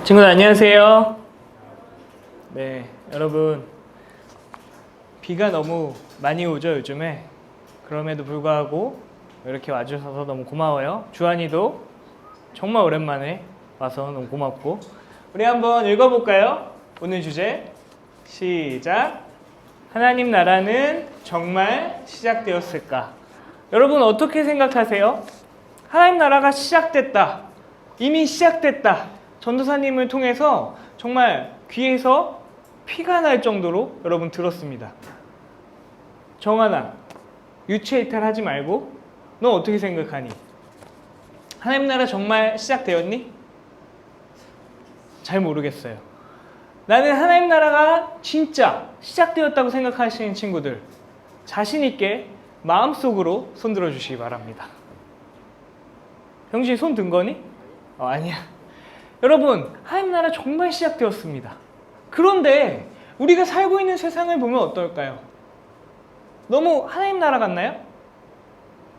친구들 안녕하세요. 네, 여러분 비가 너무 많이 오죠 요즘에. 그럼에도 불구하고 이렇게 와주셔서 너무 고마워요. 주한이도 정말 오랜만에 와서 너무 고맙고. 우리 한번 읽어볼까요? 오늘 주제 시작. 하나님 나라는 정말 시작되었을까? 여러분 어떻게 생각하세요? 하나님 나라가 시작됐다. 이미 시작됐다. 전도사님을 통해서 정말 귀에서 피가 날 정도로 여러분 들었습니다. 정하나, 유체 이탈하지 말고 너 어떻게 생각하니? 하나님 나라 정말 시작되었니? 잘 모르겠어요. 나는 하나님 나라가 진짜 시작되었다고 생각하시는 친구들 자신 있게 마음속으로 손들어 주시기 바랍니다. 형진이 손 든 거니? 아니야. 여러분, 하나님 나라 정말 시작되었습니다. 그런데 우리가 살고 있는 세상을 보면 어떨까요? 너무 하나님 나라 같나요?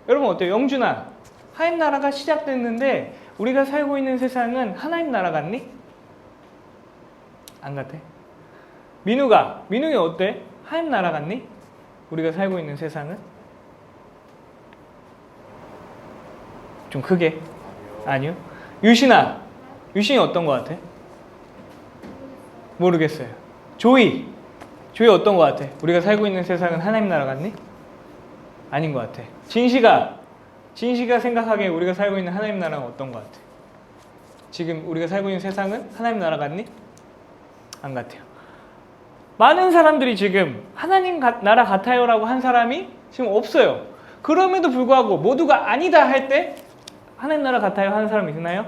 여러분 어때요? 영준아, 하나님 나라가 시작됐는데 우리가 살고 있는 세상은 하나님 나라 같니? 안 같아? 민우이 어때? 하나님 나라 같니? 우리가 살고 있는 세상은? 좀 크게? 아니요. 유신이 어떤 것 같아? 모르겠어요. 조이 어떤 것 같아? 우리가 살고 있는 세상은 하나님 나라 같니? 아닌 것 같아. 진시가 생각하기에 우리가 살고 있는 하나님 나라는 어떤 것 같아? 지금 우리가 살고 있는 세상은 하나님 나라 같니? 안 같아요. 많은 사람들이 지금 하나님 나라 같아요라고 한 사람이 지금 없어요. 그럼에도 불구하고 모두가 아니다 할 때 하나님 나라 같아요 하는 사람 있나요?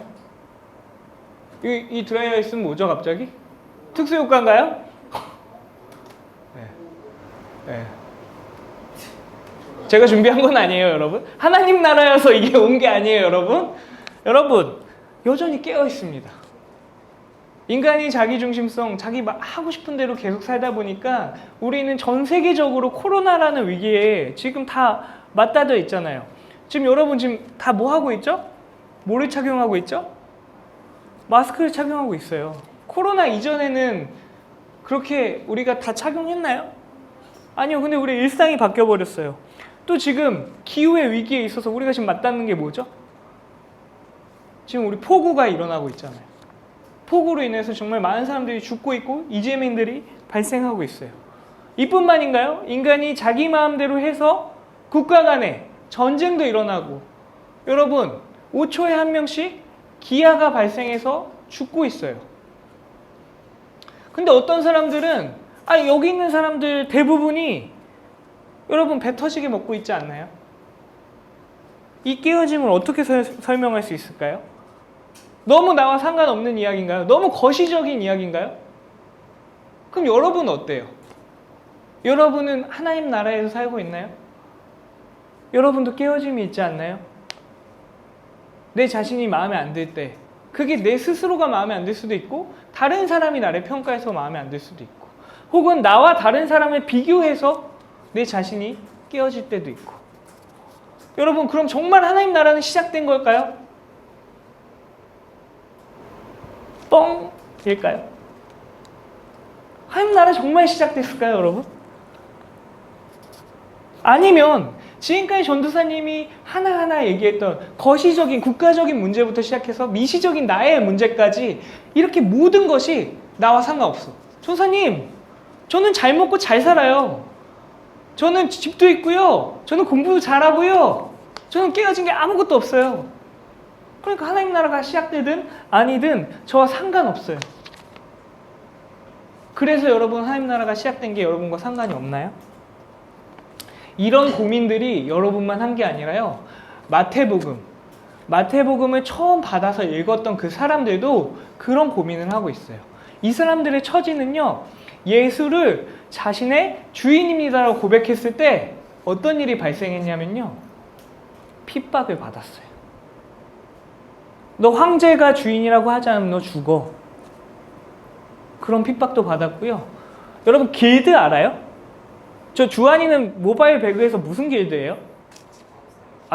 이 드라이어 있으면 뭐죠 갑자기? 특수효과인가요? 네. 제가 준비한 건 아니에요 여러분. 하나님 나라여서 이게 온 게 아니에요 여러분. 여러분 여전히 깨어 있습니다. 인간이 자기중심성, 자기 하고 싶은 대로 계속 살다 보니까 우리는 전 세계적으로 코로나라는 위기에 지금 다 맞닿아 있잖아요. 지금 여러분 지금 다 뭐 하고 있죠? 뭐를 착용하고 있죠? 마스크를 착용하고 있어요. 코로나 이전에는 그렇게 우리가 다 착용했나요? 아니요. 근데 우리 일상이 바뀌어버렸어요. 또 지금 기후의 위기에 있어서 우리가 지금 맞닿는 게 뭐죠? 지금 우리 폭우가 일어나고 있잖아요. 폭우로 인해서 정말 많은 사람들이 죽고 있고 이재민들이 발생하고 있어요. 이뿐만인가요? 인간이 자기 마음대로 해서 국가 간에 전쟁도 일어나고 여러분 5초에 한 명씩 기아가 발생해서 죽고 있어요. 근데 어떤 사람들은 여기 있는 사람들 대부분이 여러분 배 터지게 먹고 있지 않나요? 이 깨어짐을 어떻게 설명할 수 있을까요? 너무 나와 상관없는 이야기인가요? 너무 거시적인 이야기인가요? 그럼 여러분은 어때요? 여러분은 하나님 나라에서 살고 있나요? 여러분도 깨어짐이 있지 않나요? 내 자신이 마음에 안 들 때 그게 내 스스로가 마음에 안 들 수도 있고 다른 사람이 나를 평가해서 마음에 안 들 수도 있고 혹은 나와 다른 사람을 비교해서 내 자신이 깨어질 때도 있고 여러분 그럼 정말 하나님 나라는 시작된 걸까요? 뻥일까요? 하나님 나라 정말 시작됐을까요 여러분? 아니면 지금까지 전도사님이 하나하나 얘기했던 거시적인 국가적인 문제부터 시작해서 미시적인 나의 문제까지 이렇게 모든 것이 나와 상관없어. 전도사님, 저는 잘 먹고 잘 살아요. 저는 집도 있고요. 저는 공부도 잘하고요. 저는 깨어진 게 아무것도 없어요. 그러니까 하나님 나라가 시작되든 아니든 저와 상관없어요. 그래서 여러분 하나님 나라가 시작된 게 여러분과 상관이 없나요? 이런 고민들이 여러분만 한 게 아니라요. 마태복음을 처음 받아서 읽었던 그 사람들도 그런 고민을 하고 있어요. 이 사람들의 처지는요. 예수를 자신의 주인입니다라고 고백했을 때 어떤 일이 발생했냐면요. 핍박을 받았어요. 너 황제가 주인이라고 하지 않으면 너 죽어. 그런 핍박도 받았고요. 여러분 길드 알아요? 저 주한이는 모바일 배그에서 무슨 길드예요?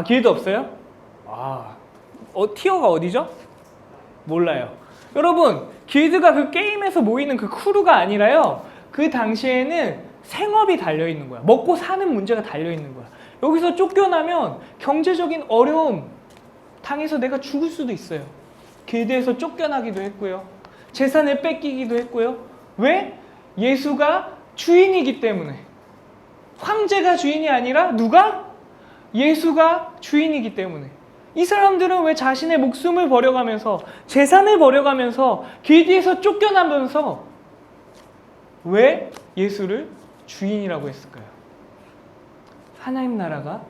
길드 없어요? 티어가 어디죠? 몰라요. 여러분 길드가 그 게임에서 모이는 그 크루가 아니라요. 그 당시에는 생업이 달려있는 거야. 먹고 사는 문제가 달려있는 거야. 여기서 쫓겨나면 경제적인 어려움 당해서 내가 죽을 수도 있어요. 길드에서 쫓겨나기도 했고요. 재산을 뺏기기도 했고요. 왜? 예수가 주인이기 때문에. 황제가 주인이 아니라 누가? 예수가 주인이기 때문에. 이 사람들은 왜 자신의 목숨을 버려가면서 재산을 버려가면서 길드에서 쫓겨나면서 왜 예수를 주인이라고 했을까요? 하나님 나라가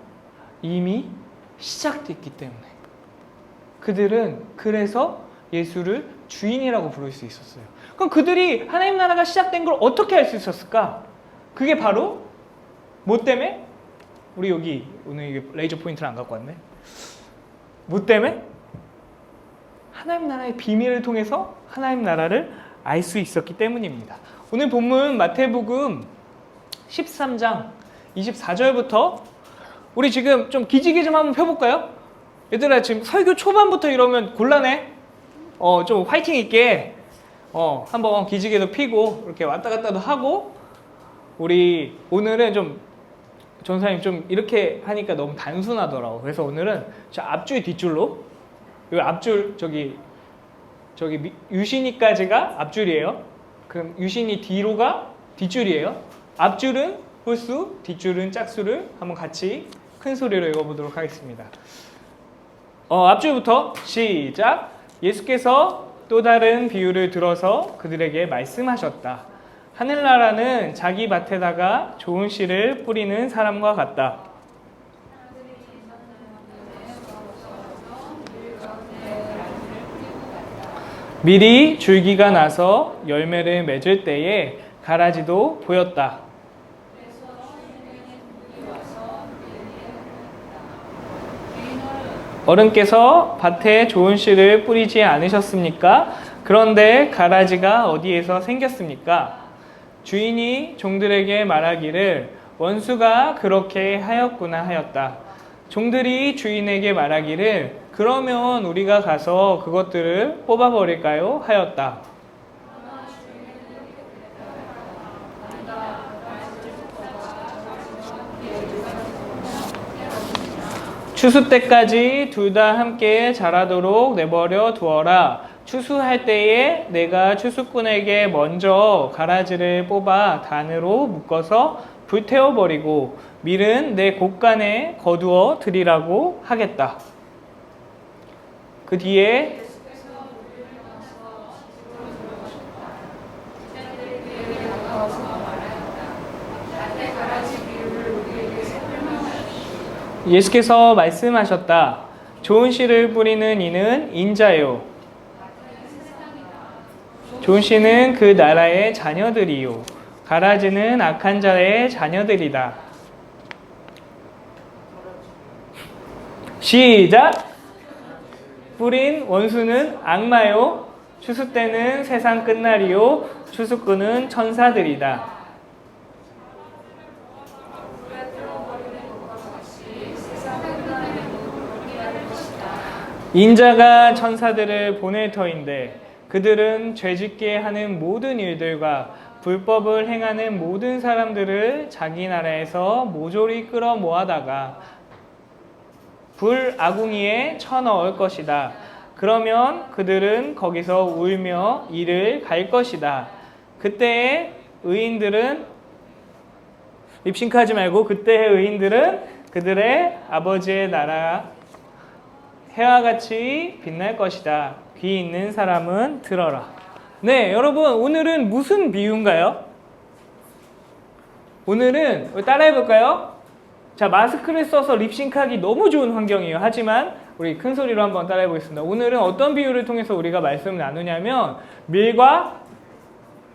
이미 시작됐기 때문에. 그들은 그래서 예수를 주인이라고 부를 수 있었어요. 그럼 그들이 하나님 나라가 시작된 걸 어떻게 알 수 있었을까? 그게 바로 뭐 때문에? 우리 여기 오늘 이게 레이저 포인트를 안 갖고 왔네. 뭐 때문에? 하나님 나라의 비밀을 통해서 하나님 나라를 알 수 있었기 때문입니다. 오늘 본문 마태복음 13장 24절부터 우리 지금 좀 기지개 좀 한번 펴볼까요? 얘들아 지금 설교 초반부터 이러면 곤란해. 좀 화이팅 있게 한번 기지개도 피고 이렇게 왔다 갔다도 하고 우리 오늘은 좀 전사님 좀 이렇게 하니까 너무 단순하더라고. 그래서 오늘은 저 앞줄 뒷줄로 이 앞줄 저기 유신이까지가 앞줄이에요. 그럼 유신이 뒤로가 뒷줄이에요. 앞줄은 홀수, 뒷줄은 짝수를 한번 같이 큰 소리로 읽어보도록 하겠습니다. 앞줄부터 시작. 예수께서 또 다른 비유를 들어서 그들에게 말씀하셨다. 하늘나라는 자기 밭에다가 좋은 씨를 뿌리는 사람과 같다. 밀이 줄기가 나서 열매를 맺을 때에 가라지도 보였다. 어른께서 밭에 좋은 씨를 뿌리지 않으셨습니까? 그런데 가라지가 어디에서 생겼습니까? 주인이 종들에게 말하기를 원수가 그렇게 하였구나 하였다. 종들이 주인에게 말하기를 그러면 우리가 가서 그것들을 뽑아버릴까요? 하였다. 추수 때까지 둘 다 함께 자라도록 내버려 두어라. 추수할 때에 내가 추수꾼에게 먼저 가라지를 뽑아 단으로 묶어서 불태워버리고 밀은 내 곳간에 거두어 드리라고 하겠다. 그 뒤에 예수께서 말씀하셨다. 좋은 씨를 뿌리는 이는 인자요. 좋은 씨는 그 나라의 자녀들이요. 가라지는 악한 자의 자녀들이다. 시작! 뿌린 원수는 악마요. 추수 때는 세상 끝날이요. 추수꾼은 천사들이다. 인자가 천사들을 보낼 터인데 그들은 죄짓게 하는 모든 일들과 불법을 행하는 모든 사람들을 자기 나라에서 모조리 끌어 모아다가 불 아궁이에 쳐넣을 것이다. 그러면 그들은 거기서 울며 이를 갈 것이다. 그때의 의인들은 립싱크하지 말고 그때의 의인들은 그들의 아버지의 나라 해와 같이 빛날 것이다. 귀 있는 사람은 들어라. 네, 여러분 오늘은 무슨 비유인가요? 오늘은 따라해볼까요? 자, 마스크를 써서 립싱크하기 너무 좋은 환경이에요. 하지만 우리 큰 소리로 한번 따라해보겠습니다. 오늘은 어떤 비유를 통해서 우리가 말씀을 나누냐면 밀과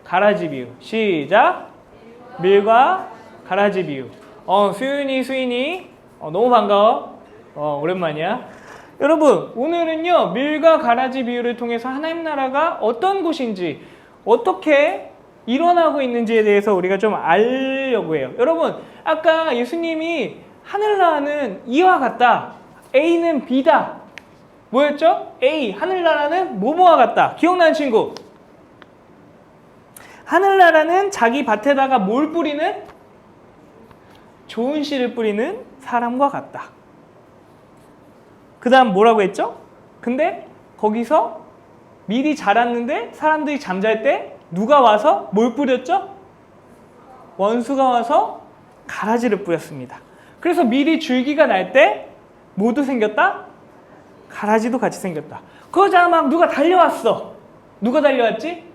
가라지 비유. 시작! 밀과 가라지 비유. 수인이 너무 반가워. 오랜만이야. 여러분 오늘은요 밀과 가라지 비유를 통해서 하나님 나라가 어떤 곳인지 어떻게 일어나고 있는지에 대해서 우리가 좀 알려고 해요. 여러분 아까 예수님이 하늘나라는 이와 같다. A는 B다. 뭐였죠? A 하늘나라는 뭐뭐와 같다. 기억나는 친구? 하늘나라는 자기 밭에다가 뭘 뿌리는? 좋은 씨를 뿌리는 사람과 같다. 그 다음 뭐라고 했죠? 근데 거기서 밀이 자랐는데 사람들이 잠잘 때 누가 와서 뭘 뿌렸죠? 원수가 와서 가라지를 뿌렸습니다. 그래서 밀이 줄기가 날 때 뭐도 생겼다? 가라지도 같이 생겼다. 그러자 막 누가 달려왔어. 누가 달려왔지?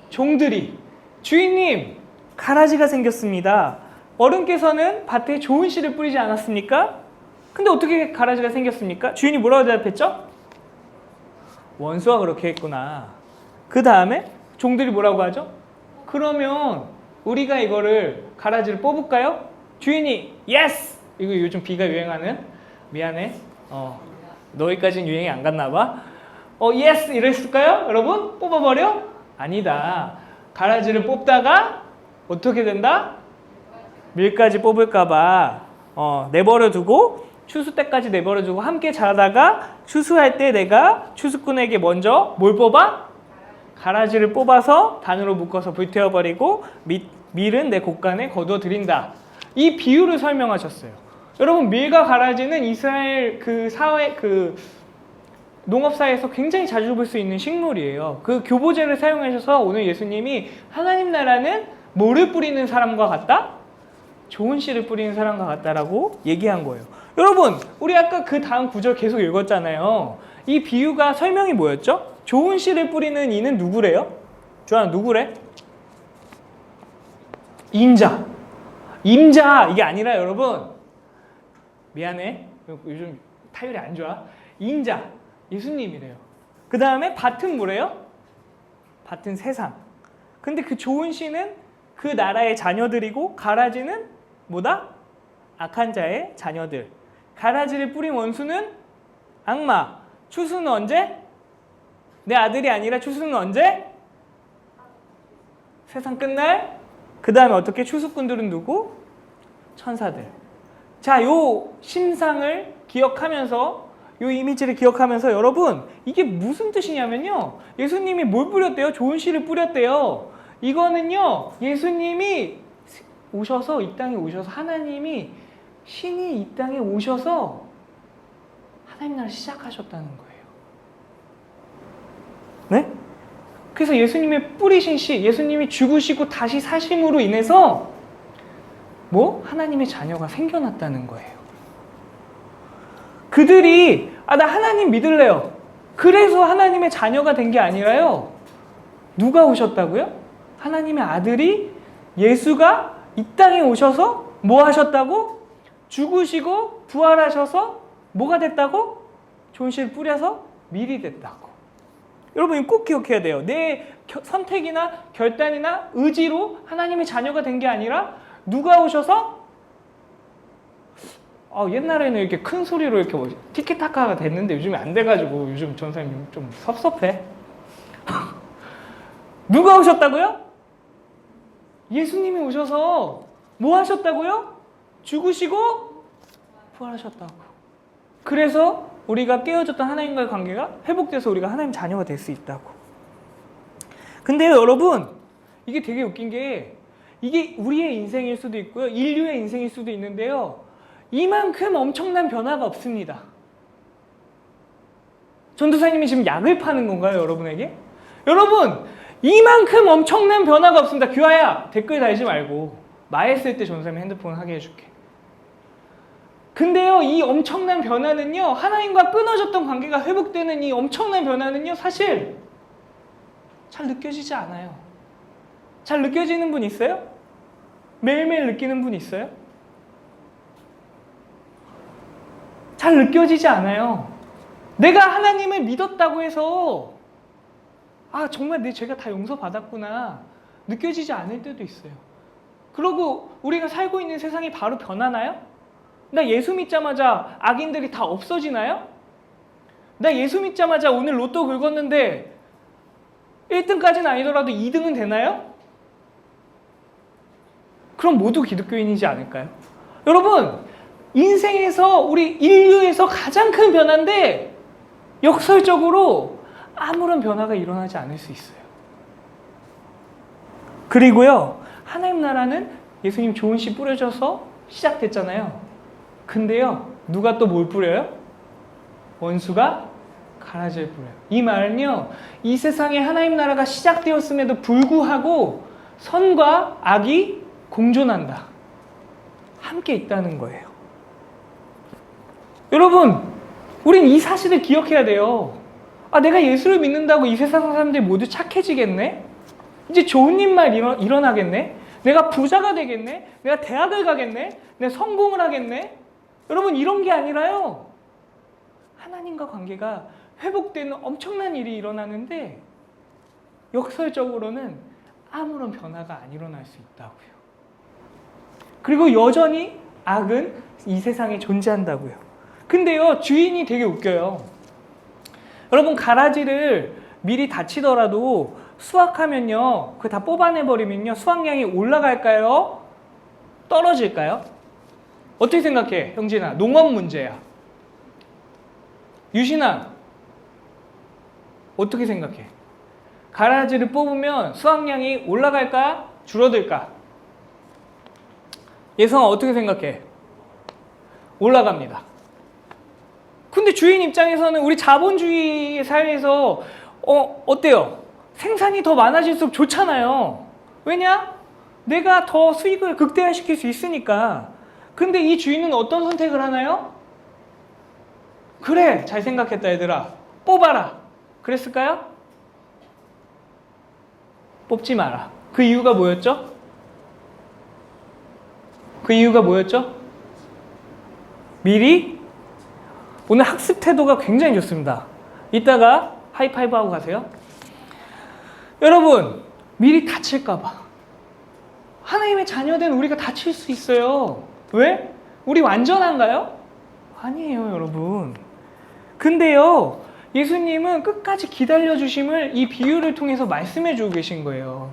종들이. 주인님, 가라지가 생겼습니다. 어른께서는 밭에 좋은 씨를 뿌리지 않았습니까? 근데 어떻게 가라지가 생겼습니까? 주인이 뭐라고 대답했죠? 원수가 그렇게 했구나. 그 다음에 종들이 뭐라고 하죠? 그러면 우리가 이거를 가라지를 뽑을까요? 주인이 예스! 이거 요즘 비가 유행하는? 미안해. 너희까지는 유행이 안 갔나 봐. 예스! 이랬을까요? 여러분? 뽑아버려? 아니다. 가라지를 뽑다가 어떻게 된다? 밀까지 뽑을까 봐 내버려 두고 추수 때까지 내버려 두고 함께 자라다가 추수할 때 내가 추수꾼에게 먼저 뭘 뽑아? 가라지를 뽑아서 단으로 묶어서 불태워버리고 밀은 내 곳간에 거두어드린다. 이 비유를 설명하셨어요. 여러분, 밀과 가라지는 이스라엘 농업사회에서 굉장히 자주 볼 수 있는 식물이에요. 그 교보제를 사용하셔서 오늘 예수님이 하나님 나라는 뭐를 뿌리는 사람과 같다? 좋은 씨를 뿌리는 사람과 같다라고 얘기한 거예요. 여러분, 우리 아까 그 다음 구절 계속 읽었잖아요. 이 비유가 설명이 뭐였죠? 좋은 씨를 뿌리는 이는 누구래요? 조한아, 누구래? 임자. 임자 이게 아니라 여러분, 미안해. 요즘 타율이 안 좋아. 임자. 예수님이래요. 그 다음에 밭은 뭐래요? 밭은 세상. 근데 그 좋은 씨는 그 나라의 자녀들이고 가라지는 뭐다? 악한 자의 자녀들. 가라지를 뿌린 원수는 악마. 추수는 언제? 내 아들이 아니라 추수는 언제? 세상 끝날? 그 다음에 어떻게? 추수꾼들은 누구? 천사들. 자, 요 심상을 기억하면서, 요 이미지를 기억하면서 여러분, 이게 무슨 뜻이냐면요, 예수님이 뭘 뿌렸대요? 좋은 씨를 뿌렸대요. 이거는요, 예수님이 오셔서, 이 땅에 오셔서, 하나님이, 신이 이 땅에 오셔서 하나님 나라를 시작하셨다는 거예요. 네? 그래서 예수님의 뿌리신 씨, 예수님이 죽으시고 다시 사심으로 인해서 하나님의 자녀가 생겨났다는 거예요. 그들이 나 하나님 믿을래요. 그래서 하나님의 자녀가 된 게 아니라요. 누가 오셨다고요? 하나님의 아들이 예수가 이 땅에 오셔서 뭐 하셨다고? 죽으시고 부활하셔서 뭐가 됐다고? 좋은 씨를 뿌려서 밀이 됐다고. 여러분, 꼭 기억해야 돼요. 내 선택이나 결단이나 의지로 하나님의 자녀가 된 게 아니라 누가 오셔서 옛날에는 이렇게 큰 소리로 이렇게 티키타카가 됐는데 요즘에 안 돼가지고 요즘 전사님 좀 섭섭해. 누가 오셨다고요? 예수님이 오셔서 뭐 하셨다고요? 죽으시고 부활하셨다고. 그래서 우리가 깨어졌던 하나님과의 관계가 회복돼서 우리가 하나님 자녀가 될 수 있다고. 근데요, 여러분, 이게 되게 웃긴 게, 이게 우리의 인생일 수도 있고요, 인류의 인생일 수도 있는데요, 이만큼 엄청난 변화가 없습니다. 전도사님이 지금 약을 파는 건가요, 여러분에게? 여러분, 이만큼 엄청난 변화가 없습니다. 규아야, 댓글 달지 말고 마했을 때 전도사님이 핸드폰 하게 해줄게. 근데요, 이 엄청난 변화는요, 하나님과 끊어졌던 관계가 회복되는 이 엄청난 변화는요, 사실 잘 느껴지지 않아요. 잘 느껴지는 분 있어요? 매일매일 느끼는 분 있어요? 잘 느껴지지 않아요. 내가 하나님을 믿었다고 해서 정말 내 죄가 다 용서받았구나 느껴지지 않을 때도 있어요. 그리고 우리가 살고 있는 세상이 바로 변하나요? 나 예수 믿자마자 악인들이 다 없어지나요? 나 예수 믿자마자 오늘 로또 긁었는데 1등까지는 아니더라도 2등은 되나요? 그럼 모두 기독교인이지 않을까요? 여러분, 인생에서 우리 인류에서 가장 큰 변화인데 역설적으로 아무런 변화가 일어나지 않을 수 있어요. 그리고요, 하나님 나라는 예수님 좋은 씨 뿌려져서 시작됐잖아요. 근데요, 누가 또 뭘 뿌려요? 원수가 가라지를 뿌려요. 이 말은요, 이 세상에 하나님 나라가 시작되었음에도 불구하고 선과 악이 공존한다. 함께 있다는 거예요. 여러분, 우린 이 사실을 기억해야 돼요. 아, 내가 예수를 믿는다고 이 세상 사람들이 모두 착해지겠네? 이제 좋은 일만 일어나겠네? 내가 부자가 되겠네? 내가 대학을 가겠네? 내가 성공을 하겠네? 여러분, 이런 게 아니라요. 하나님과 관계가 회복되는 엄청난 일이 일어나는데 역설적으로는 아무런 변화가 안 일어날 수 있다고요. 그리고 여전히 악은 이 세상에 존재한다고요. 근데요, 주인이 되게 웃겨요. 여러분, 가라지를 미리 다치더라도 수확하면요, 그거 다 뽑아내버리면요, 수확량이 올라갈까요? 떨어질까요? 어떻게 생각해, 형진아? 농업 문제야. 유신아, 어떻게 생각해? 가라지를 뽑으면 수확량이 올라갈까? 줄어들까? 예성아, 어떻게 생각해? 올라갑니다. 근데 주인 입장에서는 우리 자본주의 사회에서 어때요? 생산이 더 많아질수록 좋잖아요. 왜냐? 내가 더 수익을 극대화시킬 수 있으니까. 근데 이 주인은 어떤 선택을 하나요? 그래, 잘 생각했다 얘들아. 뽑아라. 그랬을까요? 뽑지 마라. 그 이유가 뭐였죠? 그 이유가 뭐였죠? 미리 오늘 학습 태도가 굉장히 좋습니다. 이따가 하이파이브 하고 가세요. 여러분, 미리 다칠까봐. 하나님의 자녀된 우리가 다칠 수 있어요. 왜? 우리 완전한가요? 아니에요, 여러분. 근데요, 예수님은 끝까지 기다려주심을 이 비유를 통해서 말씀해주고 계신 거예요.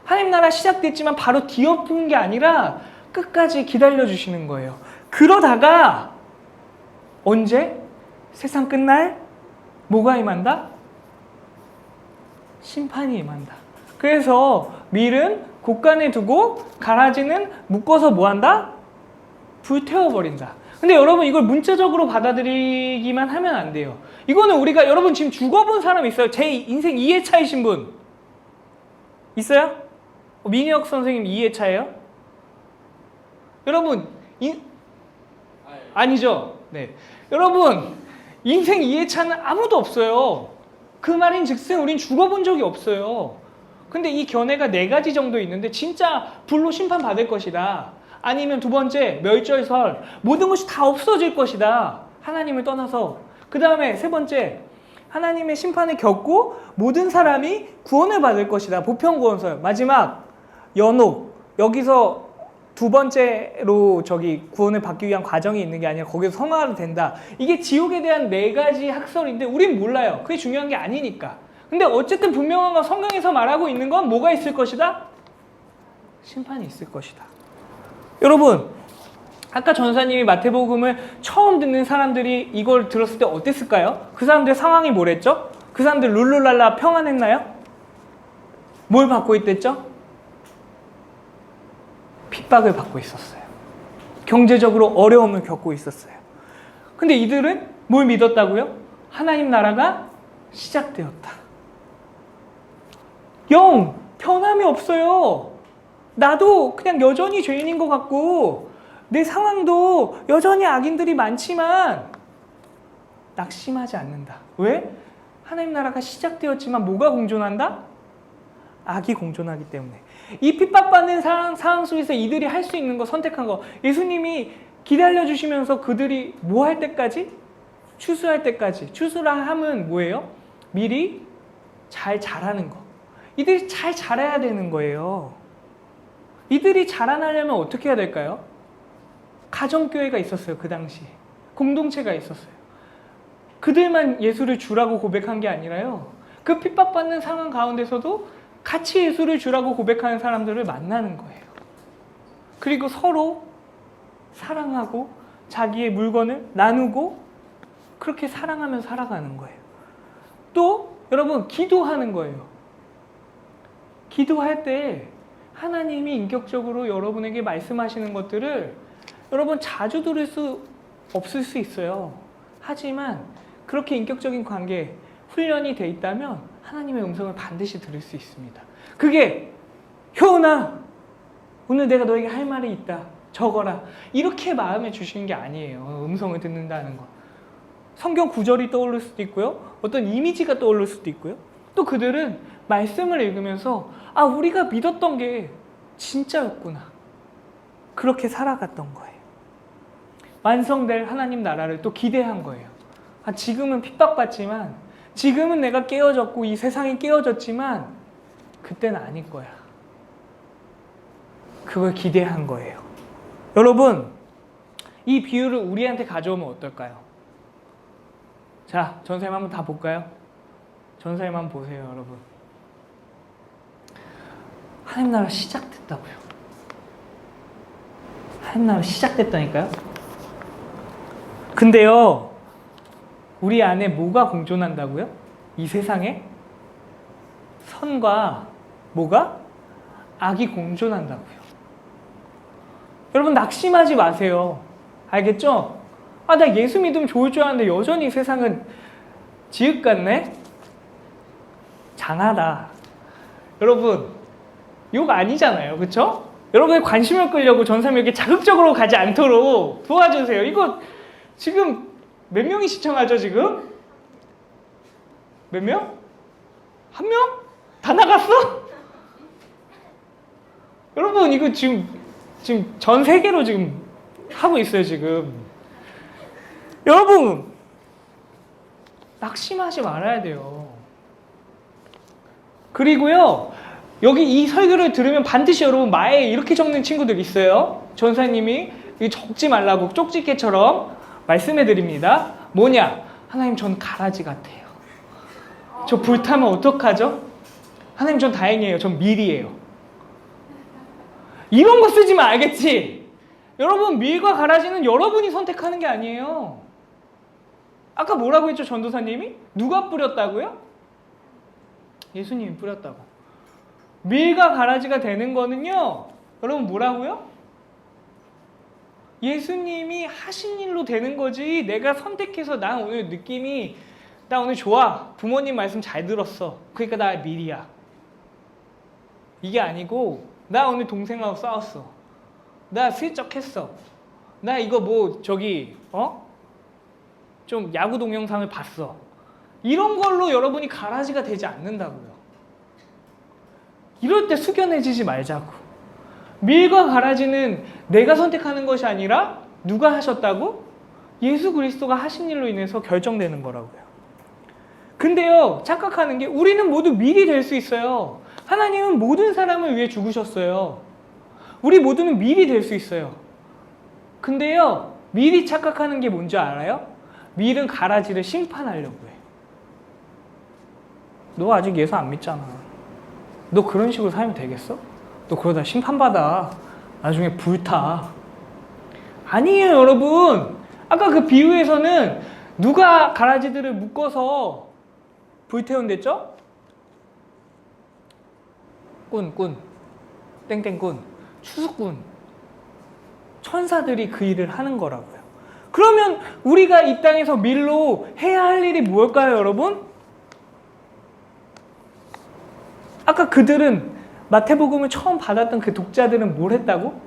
하나님 나라 시작됐지만 바로 뒤엎은 게 아니라 끝까지 기다려주시는 거예요. 그러다가 언제? 세상 끝날? 뭐가 임한다? 심판이 임한다. 그래서 밀은 곳간에 두고 가라지는 묶어서 뭐한다? 불태워버린다. 근데 여러분, 이걸 문자적으로 받아들이기만 하면 안 돼요. 이거는 우리가, 여러분 지금 죽어본 사람 있어요? 제 인생 2회차이신 분 있어요? 민혁 선생님 2회차예요? 여러분 아니죠? 네. 여러분, 인생 2회차는 아무도 없어요. 그 말인 즉슨 우린 죽어본 적이 없어요. 근데 이 견해가 4가지 정도 있는데, 진짜 불로 심판받을 것이다, 아니면 두 번째 멸절설, 모든 것이 다 없어질 것이다, 하나님을 떠나서. 그 다음에 세 번째, 하나님의 심판을 겪고 모든 사람이 구원을 받을 것이다, 보편구원설. 마지막 연옥, 여기서 두 번째로 구원을 받기 위한 과정이 있는 게 아니라 거기서 성화가 된다. 이게 지옥에 대한 4가지 학설인데 우린 몰라요. 그게 중요한 게 아니니까. 근데 어쨌든 분명한 건, 성경에서 말하고 있는 건 뭐가 있을 것이다? 심판이 있을 것이다. 여러분, 아까 전사님이 마태복음을 처음 듣는 사람들이 이걸 들었을 때 어땠을까요? 그 사람들 상황이 뭐랬죠? 그 사람들 룰루랄라 평안했나요? 뭘 받고 있댔죠? 핍박을 받고 있었어요. 경제적으로 어려움을 겪고 있었어요. 근데 이들은 뭘 믿었다고요? 하나님 나라가 시작되었다. 영 변함이 없어요. 나도 그냥 여전히 죄인인 것 같고, 내 상황도 여전히 악인들이 많지만 낙심하지 않는다. 왜? 하나님 나라가 시작되었지만 뭐가 공존한다? 악이 공존하기 때문에. 이 핍박받는 상황 속에서 이들이 할 수 있는 거, 선택한 거, 예수님이 기다려주시면서 그들이 뭐 할 때까지? 추수할 때까지. 추수라 함은 뭐예요? 미리 잘 자라는 거. 이들이 잘 자라야 되는 거예요. 이들이 자라나려면 어떻게 해야 될까요? 가정교회가 있었어요. 그 당시에 공동체가 있었어요. 그들만 예수를 주라고 고백한 게 아니라요, 그 핍박받는 상황 가운데서도 같이 예수를 주라고 고백하는 사람들을 만나는 거예요. 그리고 서로 사랑하고 자기의 물건을 나누고 그렇게 사랑하며 살아가는 거예요. 또 여러분, 기도하는 거예요. 기도할 때 하나님이 인격적으로 여러분에게 말씀하시는 것들을 여러분 자주 들을 수 없을 수 있어요. 하지만 그렇게 인격적인 관계, 훈련이 돼 있다면 하나님의 음성을 반드시 들을 수 있습니다. 그게 효은아, 오늘 내가 너에게 할 말이 있다. 적어라. 이렇게 마음에 주시는 게 아니에요. 음성을 듣는다는 거. 성경 구절이 떠오를 수도 있고요. 어떤 이미지가 떠오를 수도 있고요. 또 그들은 말씀을 읽으면서 아, 우리가 믿었던 게 진짜였구나. 그렇게 살아갔던 거예요. 완성될 하나님 나라를 또 기대한 거예요. 아, 지금은 핍박받지만, 지금은 내가 깨어졌고 이 세상이 깨어졌지만 그때는 아닐 거야. 그걸 기대한 거예요. 여러분, 이 비유를 우리한테 가져오면 어떨까요? 자, 전사님 한번 다 볼까요? 전사님 한번 보세요, 여러분. 하나님 나라 시작됐다고요. 하나님 나라 시작됐다니까요. 근데요, 우리 안에 뭐가 공존한다고요? 이 세상에? 선과 뭐가? 악이 공존한다고요. 여러분, 낙심하지 마세요. 알겠죠? 아, 나 예수 믿으면 좋을 줄 알았는데 여전히 세상은 지읒 같네? 장하다. 여러분, 욕 아니잖아요. 그쵸? 여러분의 관심을 끌려고 전사님에게 자극적으로 가지 않도록 도와주세요. 이거 지금 몇 명이 시청하죠, 지금? 몇 명? 한 명? 다 나갔어? 여러분, 이거 지금 전 세계로 지금 하고 있어요, 지금. 여러분, 낙심하지 말아야 돼요. 그리고요, 여기 이 설교를 들으면 반드시 여러분 마에 이렇게 적는 친구들 있어요. 전사님이 적지 말라고 쪽집게처럼 말씀해 드립니다. 뭐냐? 하나님, 전 가라지 같아요. 저 불타면 어떡하죠? 하나님, 전 다행이에요. 전 밀이에요. 이런 거 쓰지만 알겠지? 여러분, 밀과 가라지는 여러분이 선택하는 게 아니에요. 아까 뭐라고 했죠, 전도사님이? 누가 뿌렸다고요? 예수님이 뿌렸다고. 밀과 가라지가 되는 거는요, 여러분 뭐라고요? 예수님이 하신 일로 되는 거지. 내가 선택해서 나 오늘 느낌이, 나 오늘 좋아. 부모님 말씀 잘 들었어. 그러니까 나 밀이야. 이게 아니고, 나 오늘 동생하고 싸웠어. 나 슬쩍 했어. 나 이거 좀 야구 동영상을 봤어. 이런 걸로 여러분이 가라지가 되지 않는다고요. 이럴 때 숙연해지지 말자고. 밀과 가라지는 내가 선택하는 것이 아니라 누가 하셨다고? 예수 그리스도가 하신 일로 인해서 결정되는 거라고요. 근데요, 착각하는 게 우리는 모두 밀이 될 수 있어요. 하나님은 모든 사람을 위해 죽으셨어요. 우리 모두는 밀이 될 수 있어요. 근데요, 밀이 착각하는 게 뭔지 알아요? 밀은 가라지를 심판하려고 해. 너 아직 예수 안 믿잖아. 너 그런 식으로 살면 되겠어? 너 그러다 심판받아. 나중에 불타. 아니에요, 여러분. 아까 그 비유에서는 누가 가라지들을 묶어서 불태운댔죠? 꾼, 땡땡꾼, 추수꾼. 천사들이 그 일을 하는 거라고요. 그러면 우리가 이 땅에서 밀로 해야 할 일이 뭘까요, 여러분? 아까 그들은, 마태복음을 처음 받았던 그 독자들은 뭘 했다고?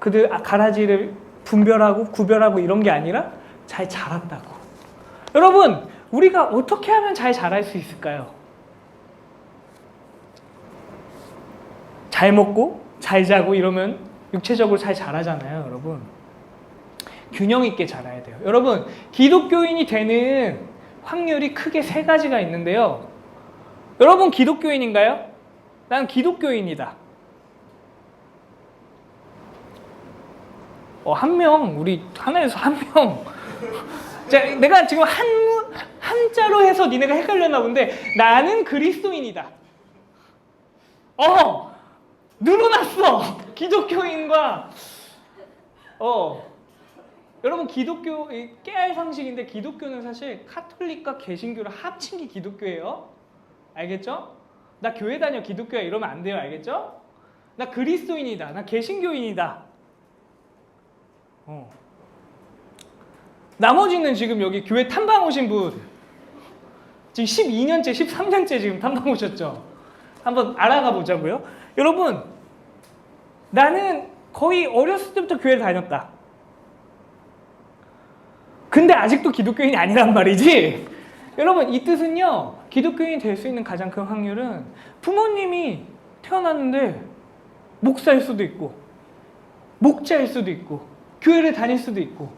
그들 가라지를 분별하고 구별하고 이런 게 아니라 잘 자랐다고. 여러분, 우리가 어떻게 하면 잘 자랄 수 있을까요? 잘 먹고 잘 자고 이러면 육체적으로 잘 자라잖아요, 여러분. 균형 있게 자라야 돼요. 여러분, 기독교인이 되는 확률이 크게 3가지가 있는데요. 여러분, 기독교인인가요? 난 기독교인이다. 한 명, 우리 하나에서 한 명. 자, 내가 지금 한자로 해서 니네가 헷갈렸나 본데, 나는 그리스도인이다. 늘어났어! 기독교인과, 여러분, 기독교, 깨알 상식인데, 기독교는 사실 카톨릭과 개신교를 합친 게 기독교예요. 알겠죠? 나 교회 다녀 기독교야 이러면 안 돼요. 알겠죠? 나 그리스도인이다. 나 개신교인이다. 나머지는 지금 여기 교회 탐방 오신 분 지금 12년째, 13년째 지금 탐방 오셨죠? 한번 알아가 보자고요. 여러분, 나는 거의 어렸을 때부터 교회를 다녔다. 근데 아직도 기독교인이 아니란 말이지. 여러분, 이 뜻은요, 기독교인이 될 수 있는 가장 큰 확률은 부모님이 태어났는데 목사일 수도 있고 목자일 수도 있고 교회를 다닐 수도 있고,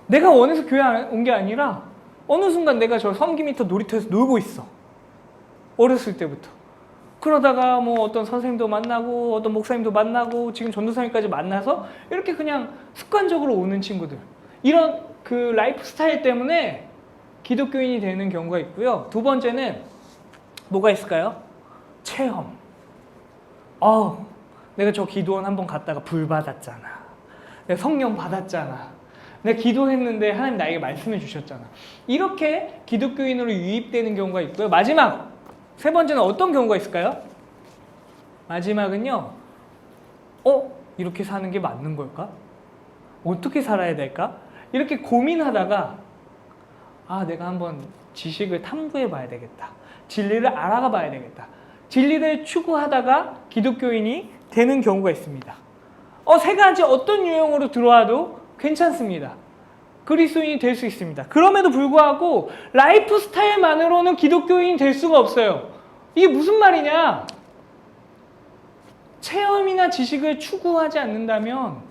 내가 원해서 교회 온 게 아니라 어느 순간 내가 저 섬기미터 놀이터에서 놀고 있어. 어렸을 때부터. 그러다가 뭐 어떤 선생님도 만나고 어떤 목사님도 만나고 지금 전도사님까지 만나서 이렇게 그냥 습관적으로 오는 친구들, 이런 그 라이프 스타일 때문에 기독교인이 되는 경우가 있고요. 두 번째는 뭐가 있을까요? 체험. 내가 저 기도원 한번 갔다가 불 받았잖아. 내가 성령 받았잖아. 내가 기도했는데 하나님 나에게 말씀해 주셨잖아. 이렇게 기독교인으로 유입되는 경우가 있고요. 마지막, 세 번째는 어떤 경우가 있을까요? 마지막은요, 이렇게 사는 게 맞는 걸까? 어떻게 살아야 될까? 이렇게 고민하다가 내가 한번 지식을 탐구해 봐야 되겠다. 진리를 알아가 봐야 되겠다. 진리를 추구하다가 기독교인이 되는 경우가 있습니다. 세 가지 어떤 유형으로 들어와도 괜찮습니다. 그리스도인이 될 수 있습니다. 그럼에도 불구하고 라이프 스타일만으로는 기독교인이 될 수가 없어요. 이게 무슨 말이냐? 체험이나 지식을 추구하지 않는다면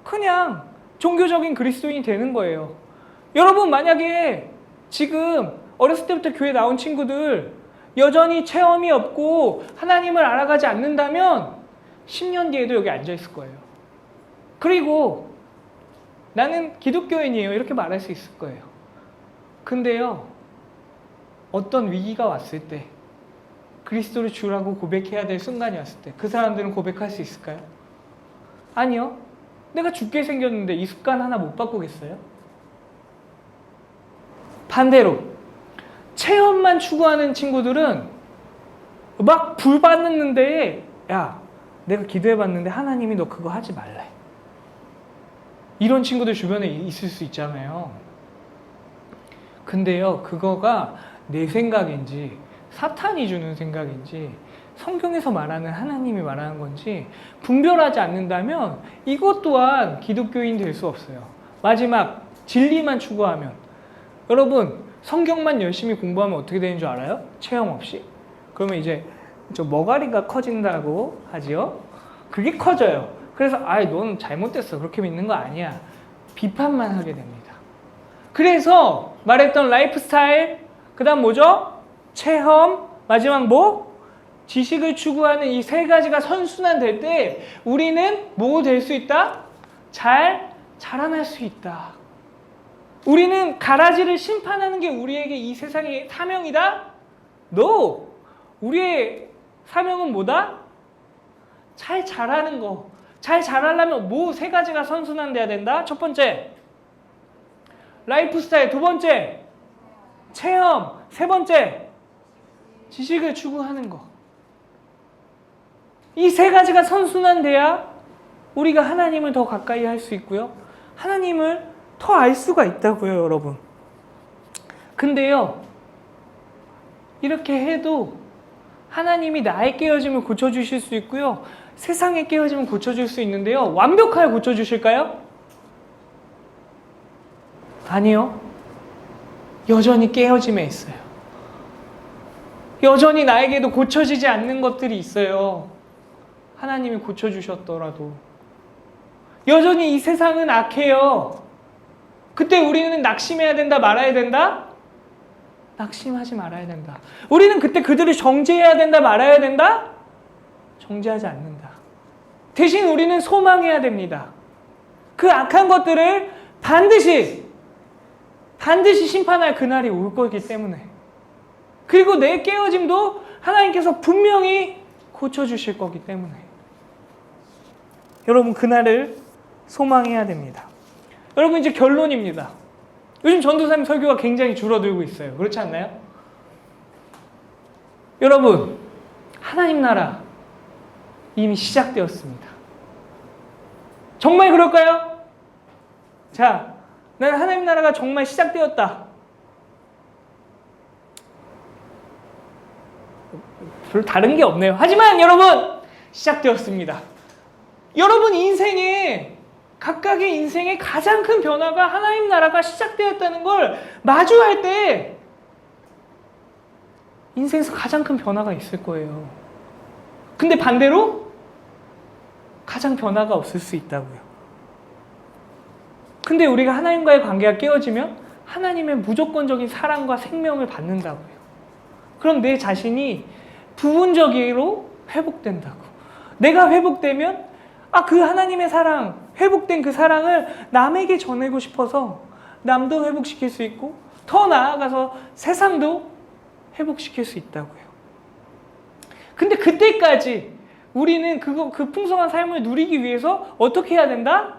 그냥 종교적인 그리스도인이 되는 거예요. 여러분, 만약에 지금 어렸을 때부터 교회 나온 친구들 여전히 체험이 없고 하나님을 알아가지 않는다면 10년 뒤에도 여기 앉아 있을 거예요. 그리고 나는 기독교인이에요, 이렇게 말할 수 있을 거예요. 근데요, 어떤 위기가 왔을 때, 그리스도를 주라고 고백해야 될 순간이 왔을 때 그 사람들은 고백할 수 있을까요? 아니요. 내가 죽게 생겼는데 이 습관 하나 못 바꾸겠어요? 반대로 체험만 추구하는 친구들은 막 불 받는데, 야, 내가 기도해봤는데 하나님이 너 그거 하지 말래. 이런 친구들 주변에 있을 수 있잖아요. 근데요, 그거가 내 생각인지 사탄이 주는 생각인지 성경에서 말하는 하나님이 말하는 건지 분별하지 않는다면 이것 또한 기독교인 될 수 없어요. 마지막, 진리만 추구하면, 여러분, 성경만 열심히 공부하면 어떻게 되는 줄 알아요? 체험 없이? 그러면 이제 저 머가리가 커진다고 하지요? 그게 커져요. 그래서 넌 잘못됐어, 그렇게 믿는 거 아니야, 비판만 하게 됩니다. 그래서 말했던 라이프 스타일, 그 다음 뭐죠? 체험, 마지막 뭐? 지식을 추구하는 이 세 가지가 선순환될 때 우리는 뭐 될 수 있다? 잘 자라날 수 있다. 우리는 가라지를 심판하는 게 우리에게 이 세상의 사명이다? No! 우리의 사명은 뭐다? 잘 자라는 거. 잘 자라려면 뭐 세 가지가 선순환돼야 된다? 첫 번째, 라이프 스타일. 두 번째, 체험. 세 번째, 지식을 추구하는 거. 이 세 가지가 선순환돼야 우리가 하나님을 더 가까이 할 수 있고요, 하나님을 더 알 수가 있다고요, 여러분. 근데요, 이렇게 해도 하나님이 나의 깨어짐을 고쳐주실 수 있고요, 세상의 깨어짐을 고쳐줄 수 있는데요, 완벽하게 고쳐주실까요? 아니요. 여전히 깨어짐에 있어요. 여전히 나에게도 고쳐지지 않는 것들이 있어요. 하나님이 고쳐주셨더라도 여전히 이 세상은 악해요. 그때 우리는 낙심해야 된다, 말아야 된다? 낙심하지 말아야 된다. 우리는 그때 그들을 정죄해야 된다, 말아야 된다? 정죄하지 않는다. 대신 우리는 소망해야 됩니다. 그 악한 것들을 반드시 심판할 그날이 올 거기 때문에, 그리고 내 깨어짐도 하나님께서 분명히 고쳐주실 거기 때문에 여러분, 그날을 소망해야 됩니다. 여러분, 이제 결론입니다. 요즘 전도사님 설교가 굉장히 줄어들고 있어요. 그렇지 않나요? 여러분, 하나님 나라, 이미 시작되었습니다. 정말 그럴까요? 자, 나는 하나님 나라가 정말 시작되었다. 별로 다른 게 없네요. 하지만 여러분, 시작되었습니다. 여러분 인생에, 각각의 인생의 가장 큰 변화가 하나님 나라가 시작되었다는 걸 마주할 때 인생에서 가장 큰 변화가 있을 거예요. 근데 반대로 가장 변화가 없을 수 있다고요. 근데 우리가 하나님과의 관계가 깨어지면 하나님의 무조건적인 사랑과 생명을 받는다고요. 그럼 내 자신이 부분적으로 회복된다고. 내가 회복되면 그 하나님의 사랑, 회복된 그 사랑을 남에게 전하고 싶어서 남도 회복시킬 수 있고 더 나아가서 세상도 회복시킬 수 있다고요. 근데 그때까지 우리는 그 풍성한 삶을 누리기 위해서 어떻게 해야 된다?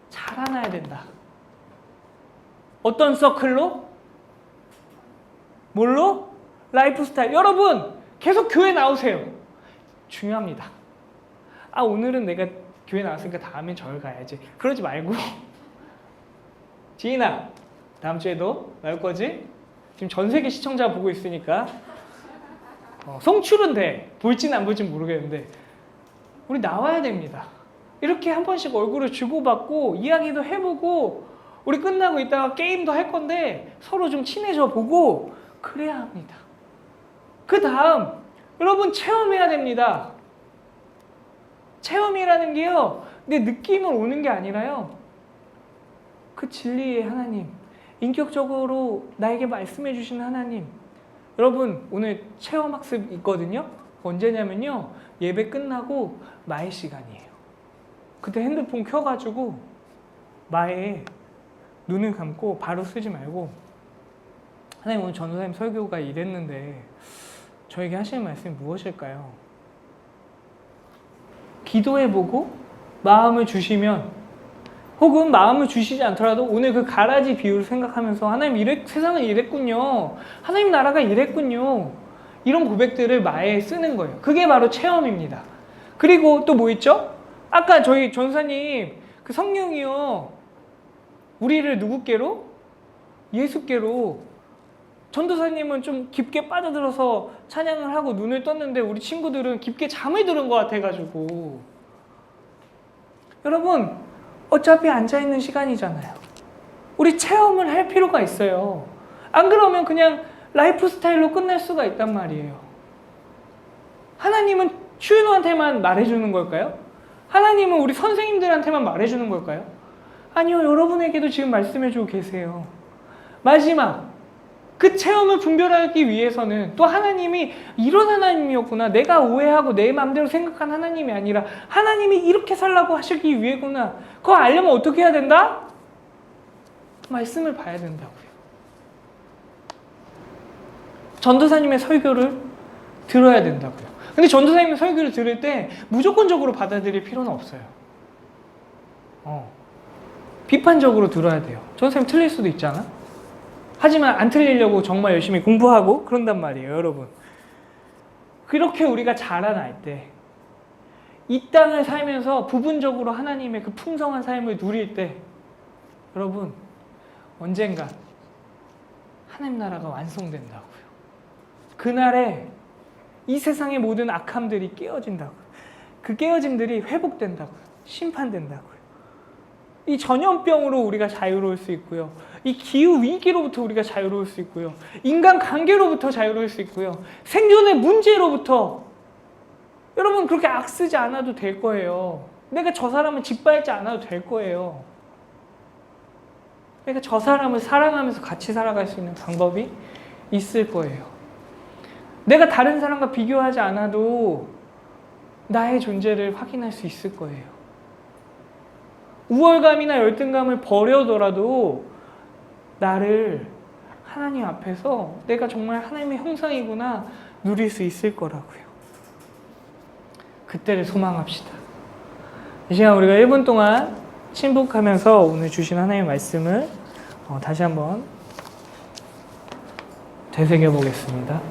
자라나야 된다. 어떤 서클로? 뭘로? 라이프 스타일. 여러분, 계속 교회 나오세요. 중요합니다. 오늘은 내가 교회 나왔으니까 다음엔 절 가야지. 그러지 말고 지인아, 다음 주에도 나올 거지? 지금 전 세계 시청자 보고 있으니까 송출은 돼. 볼지는 안 볼지는 모르겠는데 우리 나와야 됩니다. 이렇게 한 번씩 얼굴을 주고받고 이야기도 해보고 우리 끝나고 있다가 게임도 할 건데 서로 좀 친해져 보고 그래야 합니다. 그 다음 여러분 체험해야 됩니다. 체험이라는 게요, 내 느낌을 오는 게 아니라요, 그 진리의 하나님, 인격적으로 나에게 말씀해 주시는 하나님. 여러분 오늘 체험학습 있거든요. 언제냐면요, 예배 끝나고 마의 시간이에요. 그때 핸드폰 켜가지고 마에 눈을 감고 바로 쓰지 말고, 하나님 오늘 전도사님 설교가 이랬는데 저에게 하시는 말씀이 무엇일까요? 기도해보고 마음을 주시면, 혹은 마음을 주시지 않더라도 오늘 그 가라지 비유를 생각하면서 하나님 세상은 이랬군요, 하나님 나라가 이랬군요, 이런 고백들을 마에 쓰는 거예요. 그게 바로 체험입니다. 그리고 또 뭐 있죠? 아까 저희 전사님 그 성령이요, 우리를 누구께로? 예수께로. 전도사님은 좀 깊게 빠져들어서 찬양을 하고 눈을 떴는데 우리 친구들은 깊게 잠을 들은 것 같아가지고. 여러분 어차피 앉아있는 시간이잖아요. 우리 체험을 할 필요가 있어요. 안 그러면 그냥 라이프 스타일로 끝날 수가 있단 말이에요. 하나님은 추인호한테만 말해주는 걸까요? 하나님은 우리 선생님들한테만 말해주는 걸까요? 아니요, 여러분에게도 지금 말씀해주고 계세요. 마지막 그 체험을 분별하기 위해서는 또 하나님이 이런 하나님이었구나, 내가 오해하고 내 마음대로 생각한 하나님이 아니라 하나님이 이렇게 살라고 하시기 위해구나, 그거 알려면 어떻게 해야 된다? 말씀을 봐야 된다고요. 전도사님의 설교를 들어야 된다고요. 근데 전도사님의 설교를 들을 때 무조건적으로 받아들일 필요는 없어요. 비판적으로 들어야 돼요. 전도사님 틀릴 수도 있잖아. 하지만 안 틀리려고 정말 열심히 공부하고 그런단 말이에요, 여러분. 그렇게 우리가 자라날 때, 이 땅을 살면서 부분적으로 하나님의 그 풍성한 삶을 누릴 때, 여러분 언젠가 하나님 나라가 완성된다고요. 그날에 이 세상의 모든 악함들이 깨어진다고요. 그 깨어짐들이 회복된다고요. 심판된다고요. 이 전염병으로 우리가 자유로울 수 있고요, 이 기후 위기로부터 우리가 자유로울 수 있고요, 인간 관계로부터 자유로울 수 있고요, 생존의 문제로부터. 여러분 그렇게 악쓰지 않아도 될 거예요. 내가 저 사람을 짓밟지 않아도 될 거예요. 내가 저 사람을 사랑하면서 같이 살아갈 수 있는 방법이 있을 거예요. 내가 다른 사람과 비교하지 않아도 나의 존재를 확인할 수 있을 거예요. 우월감이나 열등감을 버려더라도 나를 하나님 앞에서 내가 정말 하나님의 형상이구나 누릴 수 있을 거라고요. 그때를 소망합시다. 이 시간 우리가 1분 동안 침묵하면서 오늘 주신 하나님의 말씀을 다시 한번 되새겨 보겠습니다.